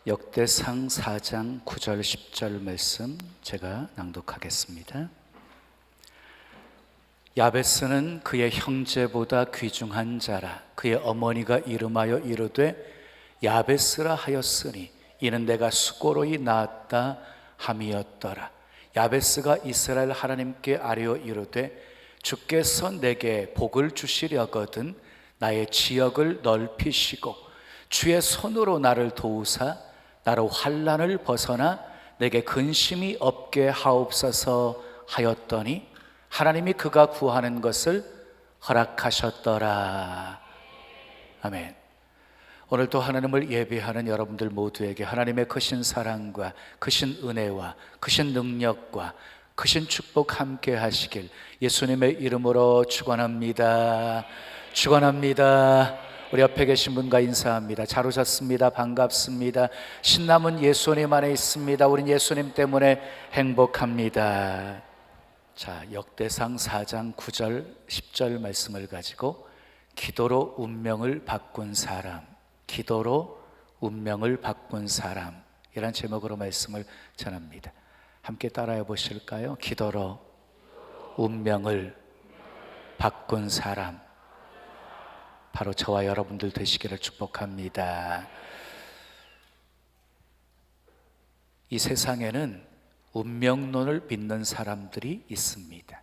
역대상 4장 9절 10절 말씀 제가 낭독하겠습니다. 야베스는 그의 형제보다 귀중한 자라. 그의 어머니가 이름하여 이르되 야베스라 하였으니 이는 내가 수고로이 낳았다 함이었더라. 야베스가 이스라엘 하나님께 아뢰어 이르되 주께서 내게 복을 주시려거든 나의 지역을 넓히시고 주의 손으로 나를 도우사 나로 환난을 벗어나 내게 근심이 없게 하옵소서 하였더니 하나님이 그가 구하는 것을 허락하셨더라. 아멘. 오늘도 하나님을 예배하는 여러분들 모두에게 하나님의 크신 사랑과 크신 은혜와 크신 능력과 크신 축복 함께 하시길 예수님의 이름으로 축원합니다. 축원합니다. 우리 옆에 계신 분과 인사합니다. 잘 오셨습니다. 반갑습니다. 신남은 예수님 안에 있습니다. 우린 예수님 때문에 행복합니다. 자, 역대상 4장 9절 10절 말씀을 가지고 기도로 운명을 바꾼 사람, 기도로 운명을 바꾼 사람, 이란 제목으로 말씀을 전합니다. 함께 따라해 보실까요? 기도로 운명을 바꾼 사람, 바로 저와 여러분들 되시기를 축복합니다. 이 세상에는 운명론을 믿는 사람들이 있습니다.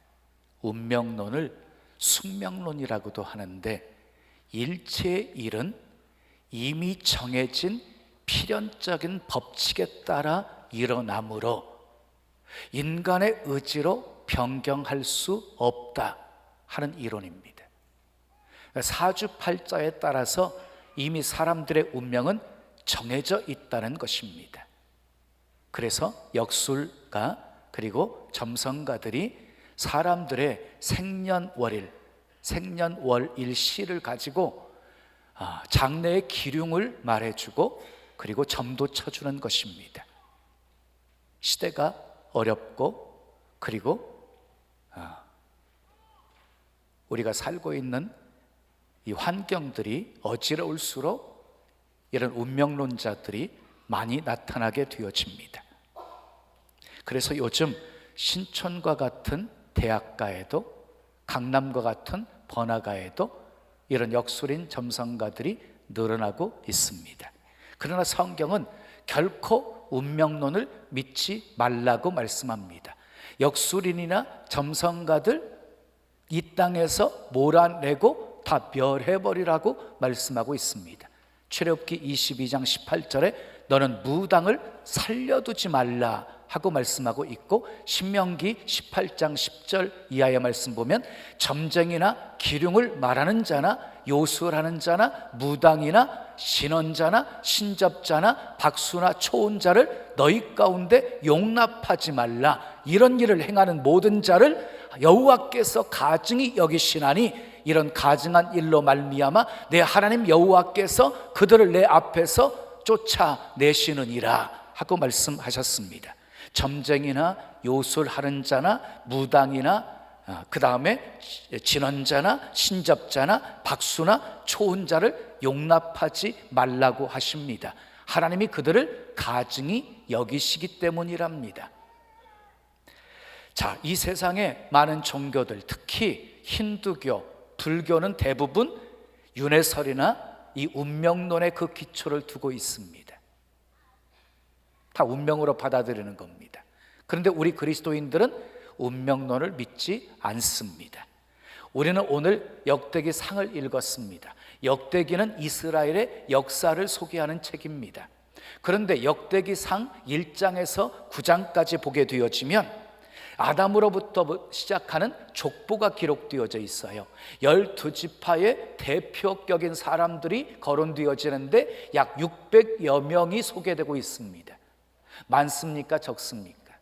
운명론을 숙명론이라고도 하는데, 일체의 일은 이미 정해진 필연적인 법칙에 따라 일어나므로 인간의 의지로 변경할 수 없다 하는 이론입니다. 사주팔자에 따라서 이미 사람들의 운명은 정해져 있다는 것입니다. 그래서 역술가 그리고 점성가들이 사람들의 생년월일, 생년월일시를 가지고 장래의 기륭을 말해주고 그리고 점도 쳐주는 것입니다. 시대가 어렵고 그리고 우리가 살고 있는 이 환경들이 어지러울수록 이런 운명론자들이 많이 나타나게 되어집니다. 그래서 요즘 신촌과 같은 대학가에도 강남과 같은 번화가에도 이런 역술인 점성가들이 늘어나고 있습니다. 그러나 성경은 결코 운명론을 믿지 말라고 말씀합니다. 역술인이나 점성가들 이 땅에서 몰아내고 다 멸해버리라고 말씀하고 있습니다. 출애굽기 22장 18절에 너는 무당을 살려두지 말라 하고 말씀하고 있고, 신명기 18장 10절 이하의 말씀 보면 점쟁이나 기륭을 말하는 자나 요술하는 자나 무당이나 신언자나 신접자나 박수나 초혼자를 너희 가운데 용납하지 말라. 이런 일을 행하는 모든 자를 여호와께서 가증히 여기시나니 이런 가증한 일로 말미암아 내 하나님 여호와께서 그들을 내 앞에서 쫓아내시느니라 하고 말씀하셨습니다. 점쟁이나 요술하는 자나 무당이나 그 다음에 진언자나 신접자나 박수나 초혼자를 용납하지 말라고 하십니다. 하나님이 그들을 가증히 여기시기 때문이랍니다. 자, 이 세상에 많은 종교들, 특히 힌두교, 불교는 대부분 윤회설이나 이 운명론의 그 기초를 두고 있습니다. 다 운명으로 받아들이는 겁니다. 그런데 우리 그리스도인들은 운명론을 믿지 않습니다. 우리는 오늘 역대기 상을 읽었습니다. 역대기는 이스라엘의 역사를 소개하는 책입니다. 그런데 역대기 상 1장에서 9장까지 보게 되어지면 아담으로부터 시작하는 족보가 기록되어져 있어요. 12지파의 대표격인 사람들이 거론되어지는데 약 600여 명이 소개되고 있습니다. 많습니까? 적습니까?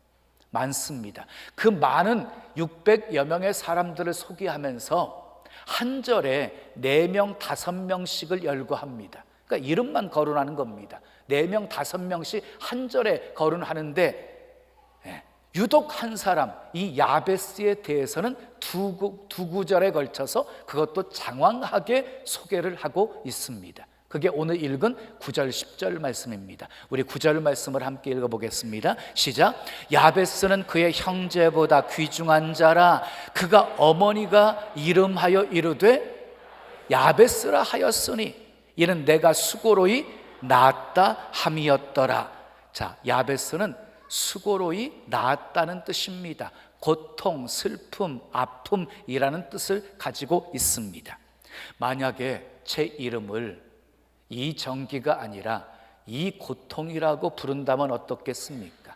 많습니다. 그 많은 600여 명의 사람들을 소개하면서 한 절에 4명, 5명씩을 열거합니다. 그러니까 이름만 거론하는 겁니다. 4명, 5명씩 한 절에 거론하는데 유독 한 사람, 이 야베스에 대해서는 두 구절에 걸쳐서 그것도 장황하게 소개를 하고 있습니다. 그게 오늘 읽은 9절 10절 말씀입니다. 우리 9절 말씀을 함께 읽어보겠습니다. 시작. 야베스는 그의 형제보다 귀중한 자라. 그가 어머니가 이름하여 이르되 야베스라 하였으니 이는 내가 수고로이 낳았다 함이었더라. 자, 야베스는 수고로이 낳았다는 뜻입니다. 고통, 슬픔, 아픔이라는 뜻을 가지고 있습니다. 만약에 제 이름을 이정기가 아니라 이 고통이라고 부른다면 어떻겠습니까?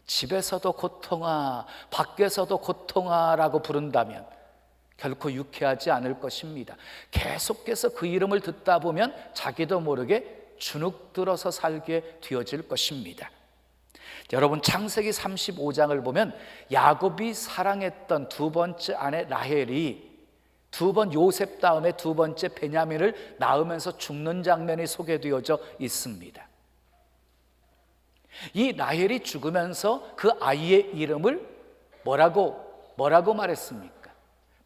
집에서도 고통아, 밖에서도 고통아라고 부른다면 결코 유쾌하지 않을 것입니다. 계속해서 그 이름을 듣다 보면 자기도 모르게 주눅들어서 살게 되어질 것입니다. 여러분, 창세기 35장을 보면 야곱이 사랑했던 두 번째 아내 라헬이 두 번 요셉 다음에 두 번째 베냐민을 낳으면서 죽는 장면이 소개되어져 있습니다. 이 라헬이 죽으면서 그 아이의 이름을 뭐라고 말했습니까?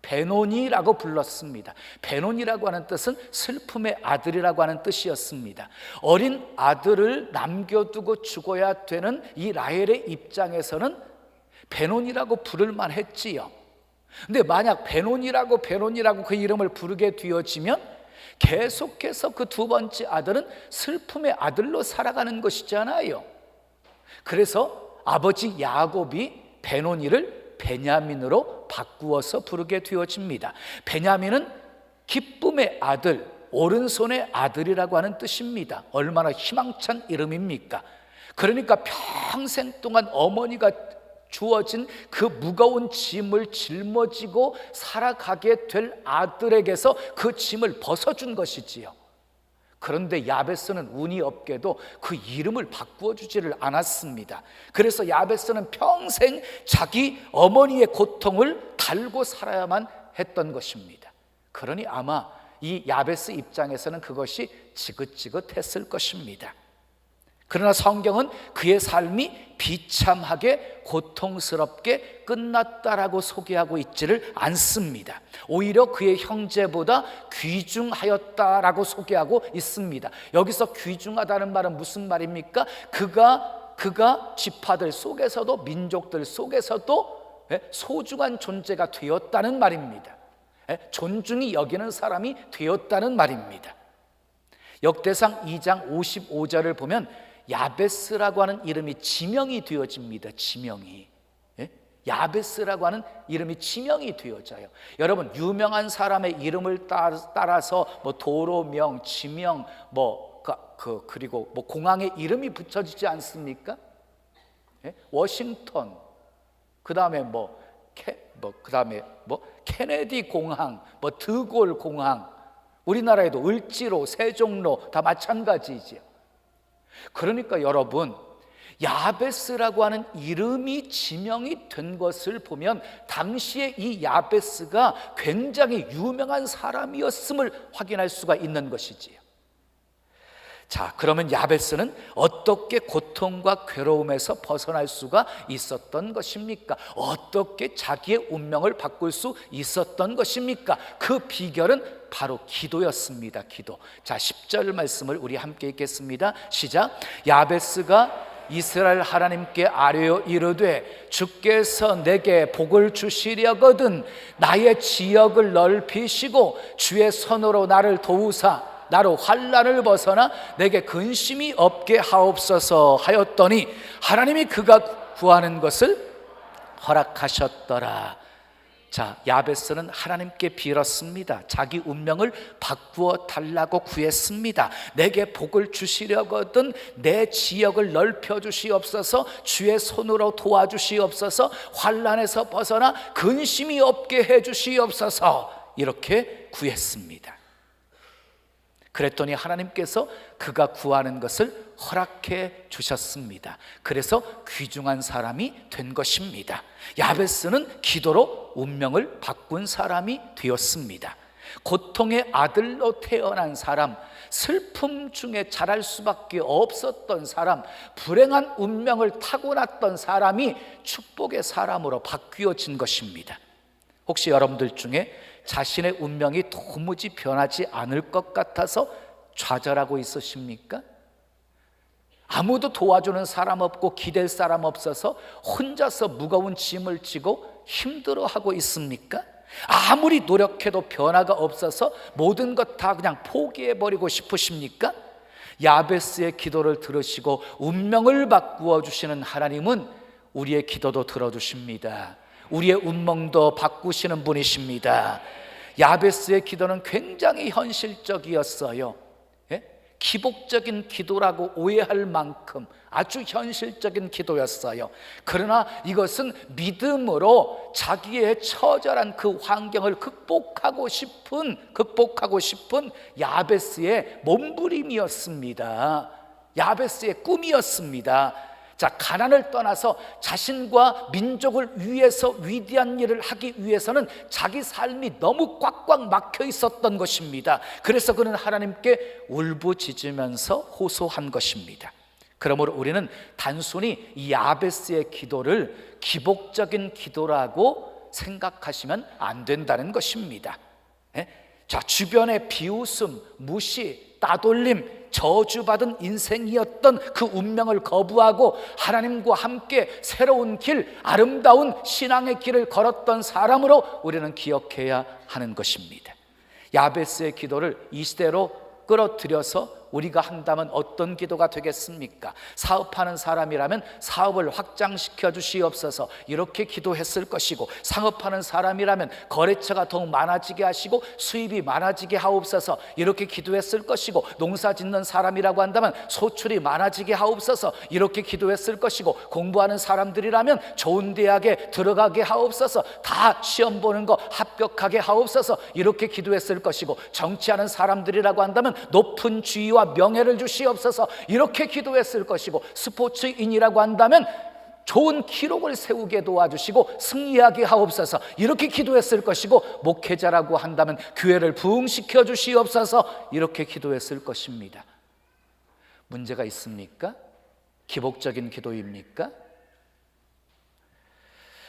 베노니라고 불렀습니다. 베노니라고 하는 뜻은 슬픔의 아들이라고 하는 뜻이었습니다. 어린 아들을 남겨두고 죽어야 되는 이 라헬의 입장에서는 베노니라고 부를 만했지요. 근데 만약 베노니라고 그 이름을 부르게 되어지면 계속해서 그 두 번째 아들은 슬픔의 아들로 살아가는 것이잖아요. 그래서 아버지 야곱이 베노니를 베냐민으로 바꾸어서 부르게 되어집니다. 베냐민은 기쁨의 아들, 오른손의 아들이라고 하는 뜻입니다. 얼마나 희망찬 이름입니까? 그러니까 평생 동안 어머니가 주어진 그 무거운 짐을 짊어지고 살아가게 될 아들에게서 그 짐을 벗어준 것이지요. 그런데 야베스는 운이 없게도 그 이름을 바꾸어 주지를 않았습니다. 그래서 야베스는 평생 자기 어머니의 고통을 달고 살아야만 했던 것입니다. 그러니 아마 이 야베스 입장에서는 그것이 지긋지긋했을 것입니다. 그러나 성경은 그의 삶이 비참하게 고통스럽게 끝났다라고 소개하고 있지를 않습니다. 오히려 그의 형제보다 귀중하였다라고 소개하고 있습니다. 여기서 귀중하다는 말은 무슨 말입니까? 그가 지파들 속에서도 민족들 속에서도 소중한 존재가 되었다는 말입니다. 존중이 여기는 사람이 되었다는 말입니다. 역대상 2장 55절을 보면 야베스라고 하는 이름이 지명이 되어집니다. 지명이. 야베스라고 하는 이름이 지명이 되어져요. 여러분, 유명한 사람의 이름을 따라서 뭐 도로명, 지명, 그리고 뭐 공항의 이름이 붙여지지 않습니까? 워싱턴, 그다음에 케네디 공항, 드골 공항, 우리나라에도 을지로, 세종로 다 마찬가지지요. 그러니까 여러분, 야베스라고 하는 이름이 지명이 된 것을 보면 당시에 이 야베스가 굉장히 유명한 사람이었음을 확인할 수가 있는 것이지요. 자, 그러면 야베스는 어떻게 고통과 괴로움에서 벗어날 수가 있었던 것입니까? 어떻게 자기의 운명을 바꿀 수 있었던 것입니까? 그 비결은 바로 기도였습니다. 기도. 자, 10절 말씀을 우리 함께 읽겠습니다. 시작. 야베스가 이스라엘 하나님께 아뢰어 이르되 주께서 내게 복을 주시려거든 나의 지역을 넓히시고 주의 손으로 나를 도우사 나로 환난을 벗어나 내게 근심이 없게 하옵소서 하였더니 하나님이 그가 구하는 것을 허락하셨더라. 자, 야베스는 하나님께 빌었습니다. 자기 운명을 바꾸어 달라고 구했습니다. 내게 복을 주시려거든 내 지역을 넓혀 주시옵소서, 주의 손으로 도와주시옵소서, 환난에서 벗어나 근심이 없게 해 주시옵소서, 이렇게 구했습니다. 그랬더니 하나님께서 그가 구하는 것을 허락해 주셨습니다. 그래서 귀중한 사람이 된 것입니다. 야베스는 기도로 운명을 바꾼 사람이 되었습니다. 고통의 아들로 태어난 사람, 슬픔 중에 자랄 수밖에 없었던 사람, 불행한 운명을 타고났던 사람이 축복의 사람으로 바뀌어진 것입니다. 혹시 여러분들 중에 자신의 운명이 도무지 변하지 않을 것 같아서 좌절하고 있으십니까? 아무도 도와주는 사람 없고 기댈 사람 없어서 혼자서 무거운 짐을 지고 힘들어하고 있습니까? 아무리 노력해도 변화가 없어서 모든 것 다 그냥 포기해버리고 싶으십니까? 야베스의 기도를 들으시고 운명을 바꾸어 주시는 하나님은 우리의 기도도 들어주십니다. 우리의 운명도 바꾸시는 분이십니다. 야베스의 기도는 굉장히 현실적이었어요. 기복적인 기도라고 오해할 만큼 아주 현실적인 기도였어요. 그러나 이것은 믿음으로 자기의 처절한 그 환경을 극복하고 싶은 야베스의 몸부림이었습니다. 야베스의 꿈이었습니다. 자, 가난을 떠나서 자신과 민족을 위해서 위대한 일을 하기 위해서는 자기 삶이 너무 꽉꽉 막혀 있었던 것입니다. 그래서 그는 하나님께 울부짖으면서 호소한 것입니다. 그러므로 우리는 단순히 이 야베스의 기도를 기복적인 기도라고 생각하시면 안 된다는 것입니다. 자, 주변의 비웃음, 무시, 따돌림, 저주받은 인생이었던 그 운명을 거부하고 하나님과 함께 새로운 길, 아름다운 신앙의 길을 걸었던 사람으로 우리는 기억해야 하는 것입니다. 야베스의 기도를 이 시대로 끌어들여서 우리가 한다면 어떤 기도가 되겠습니까? 사업하는 사람이라면 사업을 확장시켜 주시옵소서 이렇게 기도했을 것이고, 상업하는 사람이라면 거래처가 더욱 많아지게 하시고 수입이 많아지게 하옵소서 이렇게 기도했을 것이고, 농사 짓는 사람이라고 한다면 소출이 많아지게 하옵소서 이렇게 기도했을 것이고, 공부하는 사람들이라면 좋은 대학에 들어가게 하옵소서, 다 시험 보는 거 합격하게 하옵소서 이렇게 기도했을 것이고, 정치하는 사람들이라고 한다면 높은 지위와 명예를 주시옵소서 이렇게 기도했을 것이고, 스포츠인이라고 한다면 좋은 기록을 세우게 도와주시고 승리하게 하옵소서 이렇게 기도했을 것이고, 목회자라고 한다면 교회를 부흥시켜 주시옵소서 이렇게 기도했을 것입니다. 문제가 있습니까? 기복적인 기도입니까?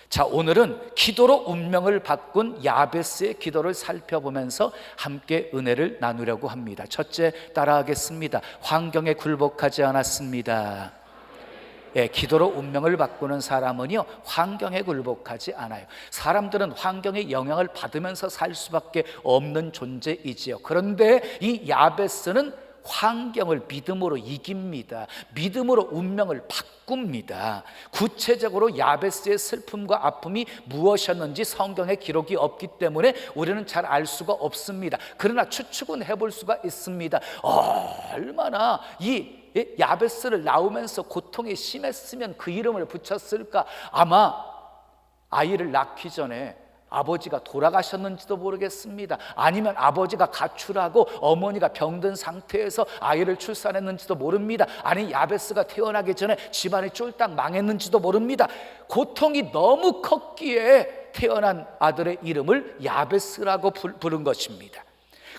자, 오늘은 기도로 운명을 바꾼 야베스의 기도를 살펴보면서 함께 은혜를 나누려고 합니다. 첫째, 따라하겠습니다. 환경에 굴복하지 않았습니다. 기도로 운명을 바꾸는 사람은요, 환경에 굴복하지 않아요. 사람들은 환경의 영향을 받으면서 살 수밖에 없는 존재이지요. 그런데 이 야베스는 환경을 믿음으로 이깁니다. 믿음으로 운명을 바꿉니다. 구체적으로 야베스의 슬픔과 아픔이 무엇이었는지 성경에 기록이 없기 때문에 우리는 잘 알 수가 없습니다. 그러나 추측은 해볼 수가 있습니다. 얼마나 이 야베스를 낳으면서 고통이 심했으면 그 이름을 붙였을까? 아마 아이를 낳기 전에 아버지가 돌아가셨는지도 모르겠습니다. 아니면 아버지가 가출하고 어머니가 병든 상태에서 아이를 출산했는지도 모릅니다. 아니, 야베스가 태어나기 전에 집안이 쫄딱 망했는지도 모릅니다. 고통이 너무 컸기에 태어난 아들의 이름을 야베스라고 부른 것입니다.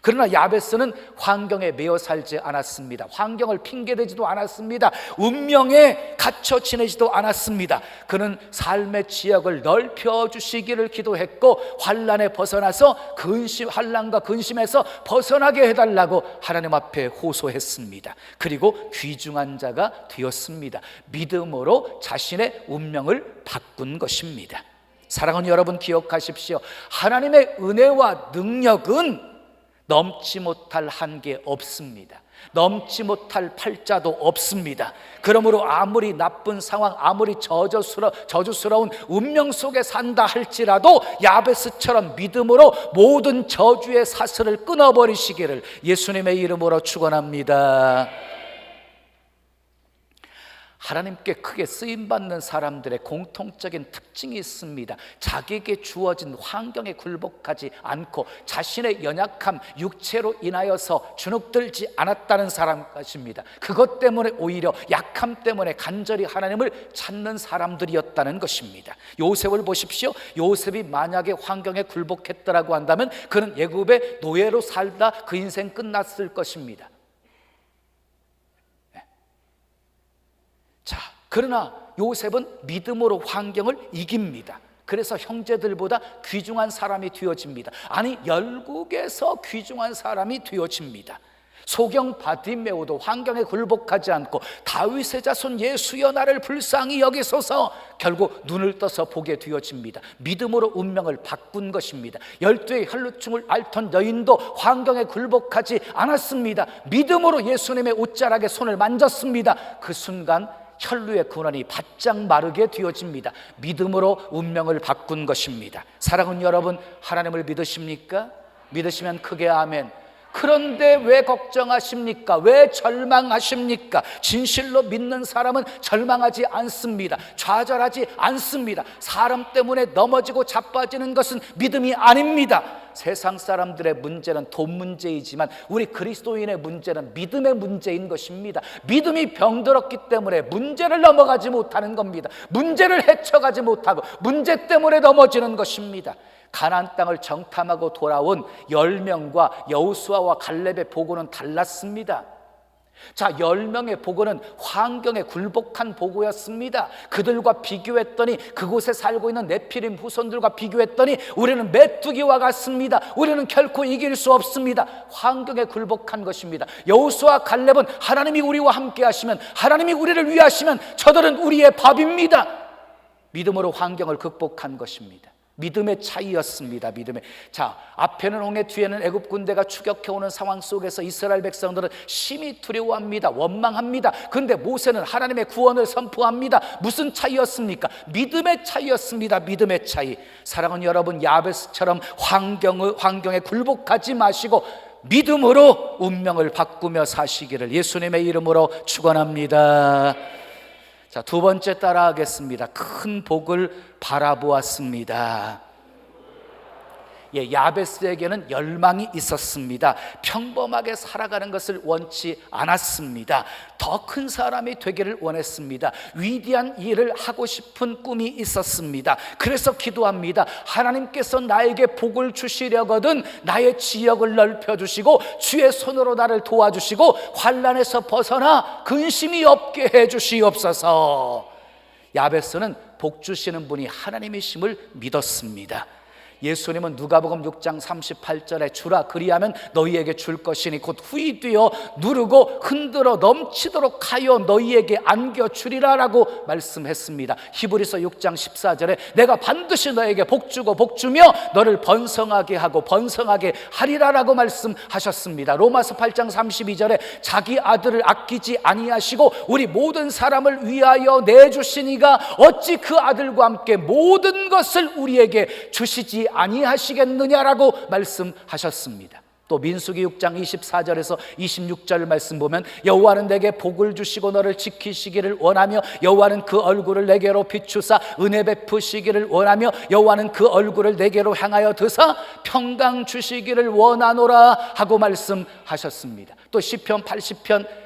그러나 야베스는 환경에 매여 살지 않았습니다. 환경을 핑계대지도 않았습니다. 운명에 갇혀 지내지도 않았습니다. 그는 삶의 지역을 넓혀주시기를 기도했고, 환난에 벗어나서 환난과 근심에서 벗어나게 해달라고 하나님 앞에 호소했습니다. 그리고 귀중한 자가 되었습니다. 믿음으로 자신의 운명을 바꾼 것입니다. 사랑하는 여러분, 기억하십시오. 하나님의 은혜와 능력은 넘지 못할 한계 없습니다. 넘지 못할 팔자도 없습니다. 그러므로 아무리 나쁜 상황, 아무리 저주스러운 운명 속에 산다 할지라도 야베스처럼 믿음으로 모든 저주의 사슬을 끊어버리시기를 예수님의 이름으로 축원합니다. 하나님께 크게 쓰임받는 사람들의 공통적인 특징이 있습니다. 자기에게 주어진 환경에 굴복하지 않고 자신의 연약함, 육체로 인하여서 주눅들지 않았다는 사람 것입니다. 그것 때문에 오히려 약함 때문에 간절히 하나님을 찾는 사람들이었다는 것입니다. 요셉을 보십시오. 요셉이 만약에 환경에 굴복했더라고 한다면 그는 애굽의 노예로 살다 그 인생 끝났을 것입니다. 자, 그러나 요셉은 믿음으로 환경을 이깁니다. 그래서 형제들보다 귀중한 사람이 되어집니다. 아니, 열국에서 귀중한 사람이 되어집니다. 소경 바디메오도 환경에 굴복하지 않고 다윗의 자손 예수여 나를 불쌍히 여기소서, 결국 눈을 떠서 보게 되어집니다. 믿음으로 운명을 바꾼 것입니다. 12의 혈루증을 앓던 여인도 환경에 굴복하지 않았습니다. 믿음으로 예수님의 옷자락에 손을 만졌습니다. 그 순간 혈루의 근원이 바짝 마르게 되어집니다. 믿음으로 운명을 바꾼 것입니다. 사랑하는 여러분, 하나님을 믿으십니까? 믿으시면 크게 아멘. 그런데 왜 걱정하십니까? 왜 절망하십니까? 진실로 믿는 사람은 절망하지 않습니다. 좌절하지 않습니다. 사람 때문에 넘어지고 자빠지는 것은 믿음이 아닙니다. 세상 사람들의 문제는 돈 문제이지만 우리 그리스도인의 문제는 믿음의 문제인 것입니다. 믿음이 병들었기 때문에 문제를 넘어가지 못하는 겁니다. 문제를 헤쳐가지 못하고 문제 때문에 넘어지는 것입니다. 가나안 땅을 정탐하고 돌아온 10명과 여호수아와 갈렙의 보고는 달랐습니다. 자, 10명의 보고는 환경에 굴복한 보고였습니다. 그들과 비교했더니, 그곳에 살고 있는 네피림 후손들과 비교했더니 우리는 메뚜기와 같습니다. 우리는 결코 이길 수 없습니다. 환경에 굴복한 것입니다. 여호수아 갈렙은 하나님이 우리와 함께 하시면, 하나님이 우리를 위하시면 저들은 우리의 밥입니다. 믿음으로 환경을 극복한 것입니다. 믿음의 차이였습니다. 믿음의. 자, 앞에는 홍해, 뒤에는 애굽 군대가 추격해오는 상황 속에서 이스라엘 백성들은 심히 두려워합니다. 원망합니다. 그런데 모세는 하나님의 구원을 선포합니다. 무슨 차이였습니까? 믿음의 차이였습니다. 믿음의 차이. 사랑하는 여러분, 야베스처럼 환경에 굴복하지 마시고 믿음으로 운명을 바꾸며 사시기를 예수님의 이름으로 축원합니다. 자, 두 번째 따라하겠습니다. 큰 복을 바라보았습니다. 예, 야베스에게는 열망이 있었습니다. 평범하게 살아가는 것을 원치 않았습니다. 더 큰 사람이 되기를 원했습니다. 위대한 일을 하고 싶은 꿈이 있었습니다. 그래서 기도합니다. 하나님께서 나에게 복을 주시려거든 나의 지역을 넓혀주시고 주의 손으로 나를 도와주시고 환난에서 벗어나 근심이 없게 해주시옵소서. 야베스는 복 주시는 분이 하나님이심을 믿었습니다. 예수님은 누가복음 6장 38절에 주라 그리하면 너희에게 줄 것이니 곧 후이되어 누르고 흔들어 넘치도록 하여 너희에게 안겨주리라 라고 말씀했습니다. 히브리서 6장 14절에 내가 반드시 너에게 복주고 복주며 너를 번성하게 하고 번성하게 하리라 라고 말씀하셨습니다. 로마서 8장 32절에 자기 아들을 아끼지 아니하시고 우리 모든 사람을 위하여 내주신 이가 어찌 그 아들과 함께 모든 것을 우리에게 주시지 아니하시겠느냐라고 말씀하셨습니다. 또 민수기 6장 24절에서 26절 말씀 보면 여호와는 내게 복을 주시고 너를 지키시기를 원하며 여호와는 그 얼굴을 내게로 비추사 은혜 베푸시기를 원하며 여호와는 그 얼굴을 내게로 향하여 드사 평강 주시기를 원하노라 하고 말씀하셨습니다. 또 시편 80편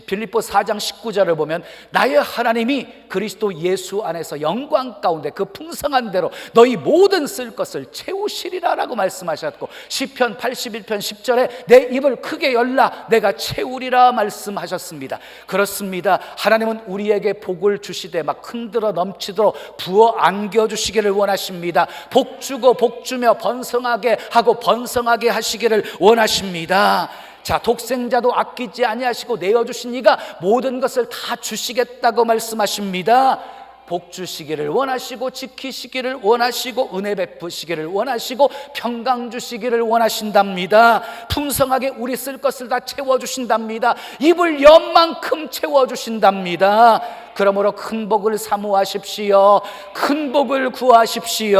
빌립보 4장 19절을 보면 나의 하나님이 그리스도 예수 안에서 영광 가운데 그 풍성한 대로 너희 모든 쓸 것을 채우시리라 라고 말씀하셨고 시편 81편 10절에 내 입을 크게 열라 내가 채우리라 말씀하셨습니다. 그렇습니다. 하나님은 우리에게 복을 주시되 막 흔들어 넘치도록 부어 안겨주시기를 원하십니다. 복 주고 복 주며 번성하게 하고 번성하게 하시기를 원하십니다. 자, 독생자도 아끼지 아니하시고 내어주신 이가 모든 것을 다 주시겠다고 말씀하십니다. 복 주시기를 원하시고 지키시기를 원하시고 은혜 베푸시기를 원하시고 평강 주시기를 원하신답니다. 풍성하게 우리 쓸 것을 다 채워주신답니다. 입을 연 만큼 채워주신답니다. 그러므로 큰 복을 사모하십시오. 큰 복을 구하십시오.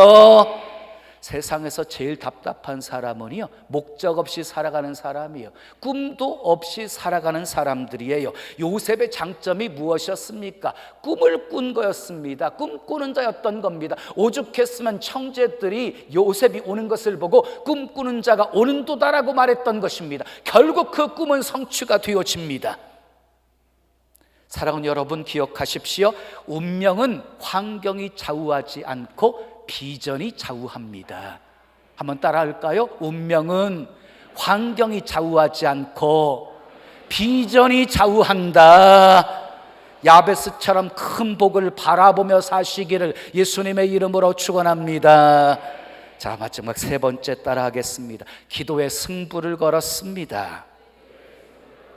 세상에서 제일 답답한 사람은요 목적 없이 살아가는 사람이에요. 꿈도 없이 살아가는 사람들이에요. 요셉의 장점이 무엇이었습니까? 꿈을 꾼 거였습니다. 꿈꾸는 자였던 겁니다. 오죽했으면 형제들이 요셉이 오는 것을 보고 꿈꾸는 자가 오는도다라고 말했던 것입니다. 결국 그 꿈은 성취가 되어집니다. 사랑하는 여러분, 기억하십시오. 운명은 환경이 좌우하지 않고 비전이 좌우합니다. 한번 따라할까요? 운명은 환경이 좌우하지 않고 비전이 좌우한다. 야베스처럼 큰 복을 바라보며 사시기를 예수님의 이름으로 축원합니다. 자, 마지막 세 번째 따라하겠습니다. 기도의 승부를 걸었습니다.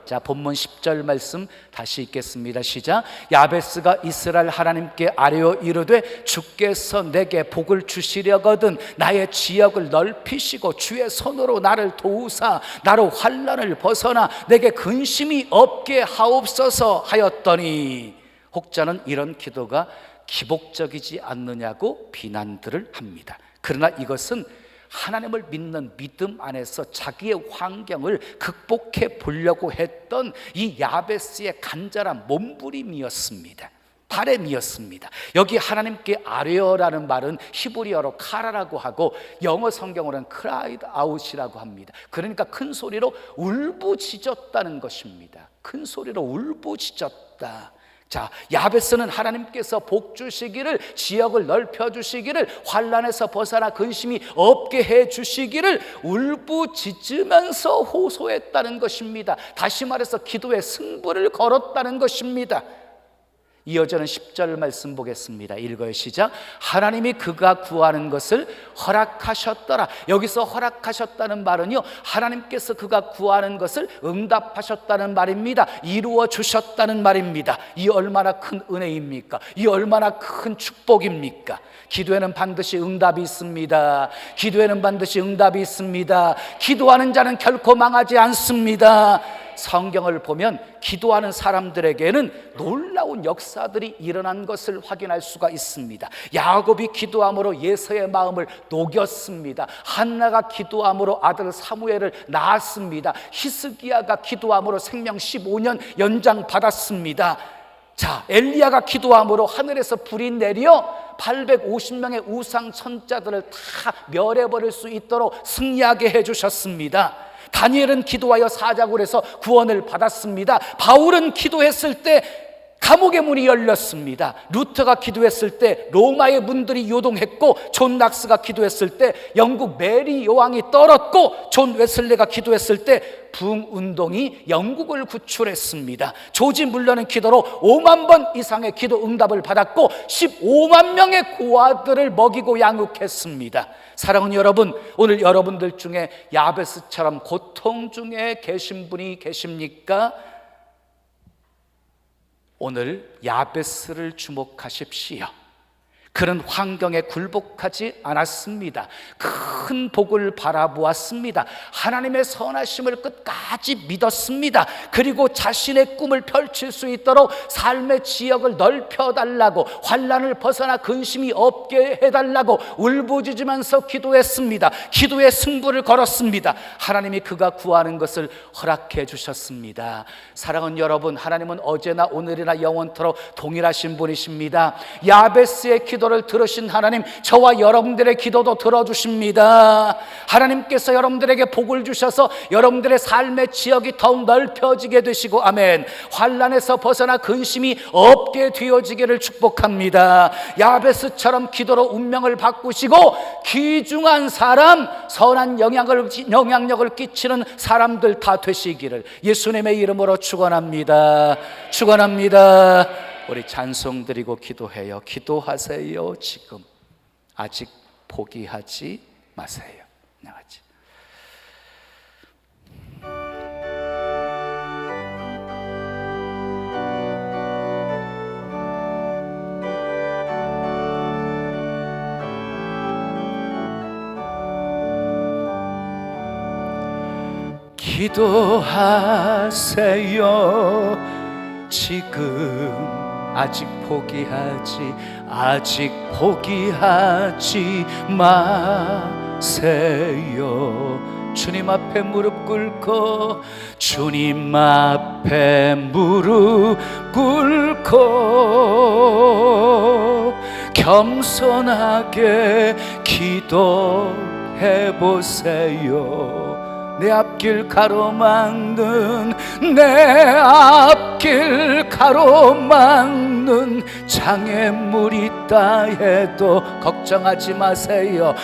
자, 본문 10절 말씀 다시 읽겠습니다. 시작. 야베스가 이스라엘 하나님께 아뢰어 이르되 주께서 내게 복을 주시려거든 나의 지역을 넓히시고 주의 손으로 나를 도우사 나로 환난을 벗어나 내게 근심이 없게 하옵소서 하였더니, 혹자는 이런 기도가 기복적이지 않느냐고 비난들을 합니다. 그러나 이것은 하나님을 믿는 믿음 안에서 자기의 환경을 극복해 보려고 했던 이 야베스의 간절한 몸부림이었습니다. 바램이었습니다. 여기 하나님께 아뢰어라는 말은 히브리어로 카라라고 하고 영어 성경으로는 크라이드 아웃이라고 합니다. 그러니까 큰 소리로 울부짖었다는 것입니다. 큰 소리로 울부짖었다. 자, 야베스는 하나님께서 복 주시기를, 지역을 넓혀 주시기를, 환난에서 벗어나 근심이 없게 해 주시기를 울부짖으면서 호소했다는 것입니다. 다시 말해서 기도의 승부를 걸었다는 것입니다. 이어지는 10절 말씀 보겠습니다. 읽어요. 시작. 하나님이 그가 구하는 것을 허락하셨더라. 여기서 허락하셨다는 말은요, 하나님께서 그가 구하는 것을 응답하셨다는 말입니다. 이루어 주셨다는 말입니다. 이 얼마나 큰 은혜입니까? 이 얼마나 큰 축복입니까? 기도에는 반드시 응답이 있습니다. 기도에는 반드시 응답이 있습니다. 기도하는 자는 결코 망하지 않습니다. 성경을 보면 기도하는 사람들에게는 놀라운 역사들이 일어난 것을 확인할 수가 있습니다. 야곱이 기도함으로 예서의 마음을 녹였습니다. 한나가 기도함으로 아들 사무엘을 낳았습니다. 히스기야가 기도함으로 생명 15년 연장받았습니다. 자, 엘리야가 기도함으로 하늘에서 불이 내려 850명의 우상 천자들을 다 멸해버릴 수 있도록 승리하게 해주셨습니다. 다니엘은 기도하여 사자굴에서 구원을 받았습니다. 바울은 기도했을 때 감옥의 문이 열렸습니다. 루터가 기도했을 때 로마의 문들이 요동했고, 존 낙스가 기도했을 때 영국 메리 여왕이 떨었고, 존 웨슬레가 기도했을 때 부흥운동이 영국을 구출했습니다. 조지 물러는 기도로 5만 번 이상의 기도 응답을 받았고 15만 명의 고아들을 먹이고 양육했습니다. 사랑하는 여러분, 오늘 여러분들 중에 야베스처럼 고통 중에 계신 분이 계십니까? 오늘 야베스를 주목하십시오. 그런 환경에 굴복하지 않았습니다. 큰 복을 바라보았습니다. 하나님의 선하심을 끝까지 믿었습니다. 그리고 자신의 꿈을 펼칠 수 있도록 삶의 지역을 넓혀달라고, 환난을 벗어나 근심이 없게 해달라고 울부짖으면서 기도했습니다. 기도의 승부를 걸었습니다. 하나님이 그가 구하는 것을 허락해 주셨습니다. 사랑하는 여러분, 하나님은 어제나 오늘이나 영원토록 동일하신 분이십니다. 야베스의 기도를 들으신 하나님, 저와 여러분들의 기도도 들어주십니다. 하나님께서 여러분들에게 복을 주셔서 여러분들의 삶의 지역이 더욱 넓혀지게 되시고, 아멘, 환난에서 벗어나 근심이 없게 되어지기를 축복합니다. 야베스처럼 기도로 운명을 바꾸시고 귀중한 사람, 선한 영향력을 끼치는 사람들 다 되시기를 예수님의 이름으로 축원합니다. 축원합니다. 우리 찬송 드리고 기도해요. 기도하세요. 지금 아직 포기하지 마세요. 나가지. 기도하세요. 지금 아직 포기하지 마세요. 주님 앞에 무릎 꿇고, 주님 앞에 무릎 꿇고 겸손하게 기도해 보세요. 내 앞길 가로막는 장애물이 있다 해도 걱정하지 마세요.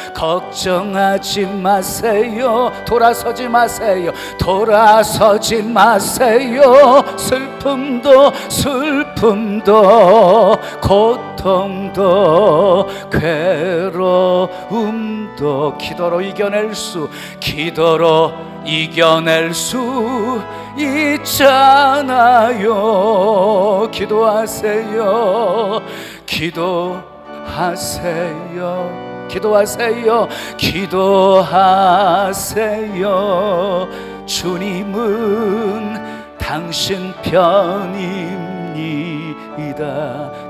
돌아서지 마세요. 슬픔도 고통도 괴로움도 기도로 이겨낼 수 있잖아요. 기도하세요. 기도하세요. 기도하세요. 기도하세요. 주님은 당신 편입니다.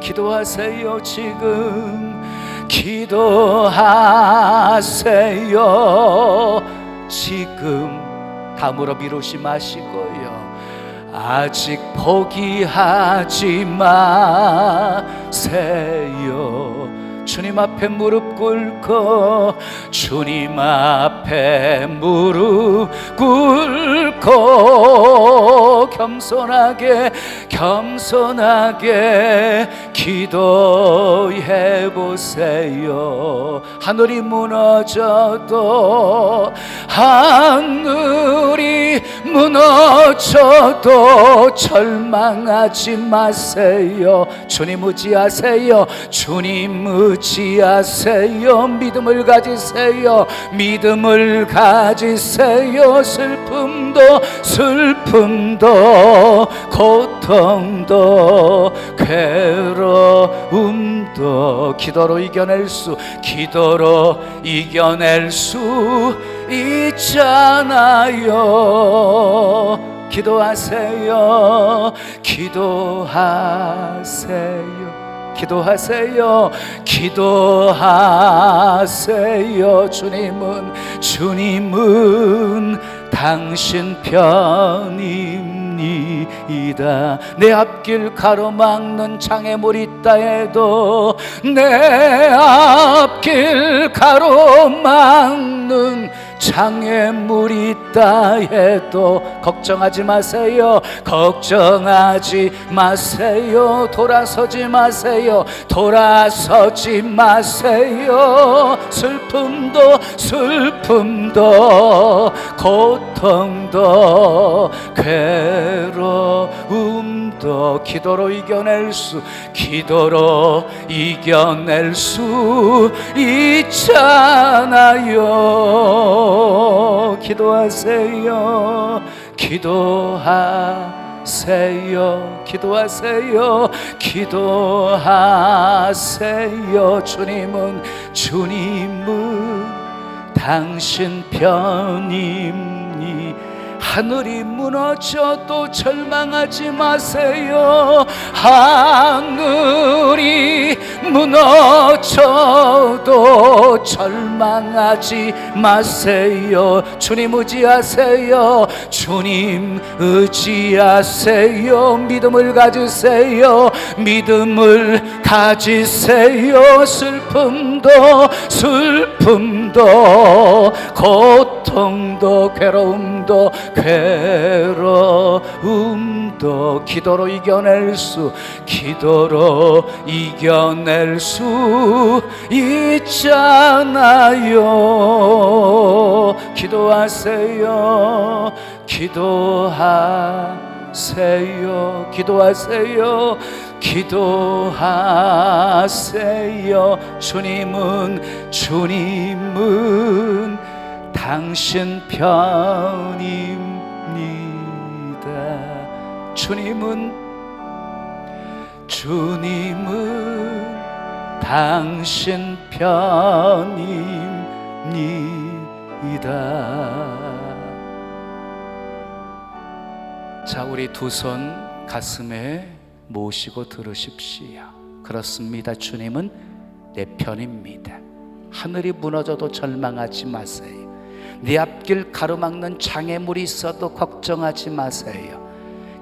기도하세요. 지금 기도하세요. 지금 다물어 미루지 마시고요. 아직 포기하지 마세요. 주님 앞에 무릎 꿇고, 주님 앞에 무릎 꿇고 겸손하게 기도해 보세요. 하늘이 무너져도, 하늘이 무너져도 절망하지 마세요. 주님 의지하세요. 주님 의지하세요. 믿음을 가지세요. 믿음을 가지세요. 슬픔도 고통도 괴로움도 기도로 이겨낼 수 있잖아요. 기도하세요. 기도하세요. 주님은 당신 편입니다. 내 앞길 가로막는 장애물 있다 해도, 내 앞길 가로막는 장애물 있다 해도 걱정하지 마세요. 돌아서지 마세요. 슬픔도 고통도 괴로움도 기도로 이겨낼 수 있잖아요. 기도하세요. 주님은 당신 편입니다. 하늘이 무너져도 절망하지 마세요. 하늘이 무너져도 절망하지 마세요. 주님 의지하세요. 믿음을 가지세요. 슬픔도 고통도 괴로움도 기도로 이겨낼 수 있잖아요. 기도하세요. 주님은 당신 편입니다. 주님은 당신 편입니다. 자, 우리 두 손 가슴에 모시고 들으십시오. 그렇습니다. 주님은 내 편입니다. 하늘이 무너져도 절망하지 마세요. 네 앞길 가로막는 장애물이 있어도 걱정하지 마세요.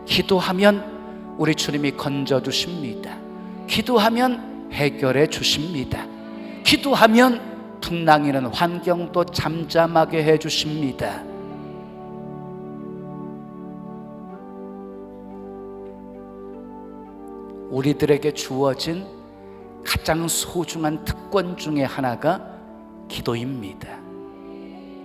기도하면 우리 주님이 건져주십니다. 기도하면 해결해 주십니다. 기도하면 풍랑이는 환경도 잠잠하게 해주십니다. 우리들에게 주어진 가장 소중한 특권 중에 하나가 기도입니다.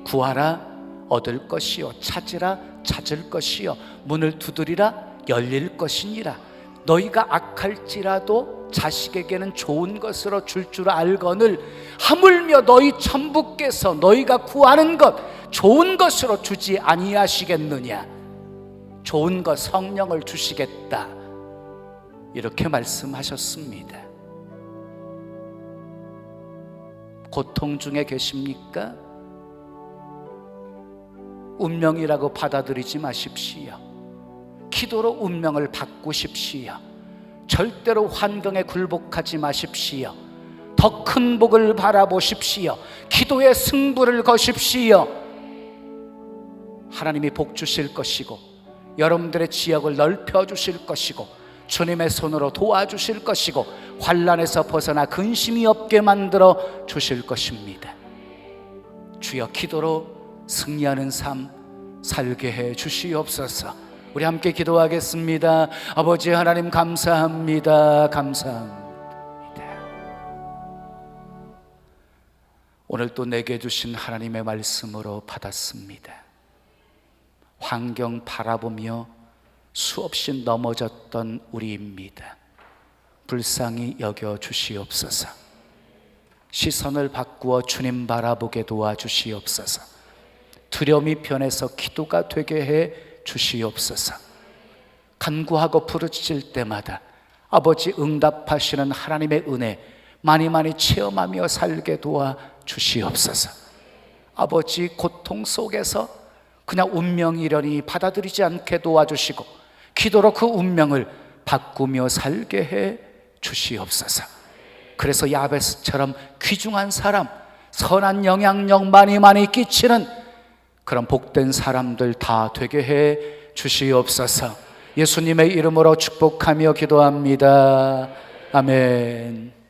구하라 얻을 것이요, 찾으라 찾을 것이요, 문을 두드리라 열릴 것이니라. 너희가 악할지라도 자식에게는 좋은 것으로 줄 줄 알거늘 하물며 너희 천부께서 너희가 구하는 것 좋은 것으로 주지 아니하시겠느냐. 좋은 것 성령을 주시겠다 이렇게 말씀하셨습니다. 고통 중에 계십니까? 운명이라고 받아들이지 마십시오. 기도로 운명을 바꾸십시오. 절대로 환경에 굴복하지 마십시오. 더 큰 복을 바라보십시오. 기도의 승부를 거십시오. 하나님이 복 주실 것이고 여러분들의 지역을 넓혀 주실 것이고 주님의 손으로 도와주실 것이고 환난에서 벗어나 근심이 없게 만들어 주실 것입니다. 주여, 기도로 승리하는 삶 살게 해 주시옵소서. 우리 함께 기도하겠습니다. 아버지 하나님, 감사합니다. 감사합니다. 오늘 또 내게 주신 하나님의 말씀으로 받았습니다. 환경 바라보며 수없이 넘어졌던 우리입니다. 불쌍히 여겨 주시옵소서. 시선을 바꾸어 주님 바라보게 도와주시옵소서. 두려움이 변해서 기도가 되게 해 주시옵소서. 간구하고 부르짖을 때마다 아버지 응답하시는 하나님의 은혜 많이 체험하며 살게 도와주시옵소서. 아버지, 고통 속에서 그냥 운명이려니 받아들이지 않게 도와주시고 기도로 그 운명을 바꾸며 살게 해 주시옵소서. 그래서 야베스처럼 귀중한 사람, 선한 영향력 많이 끼치는 그런 복된 사람들 다 되게 해 주시옵소서. 예수님의 이름으로 축복하며 기도합니다. 아멘.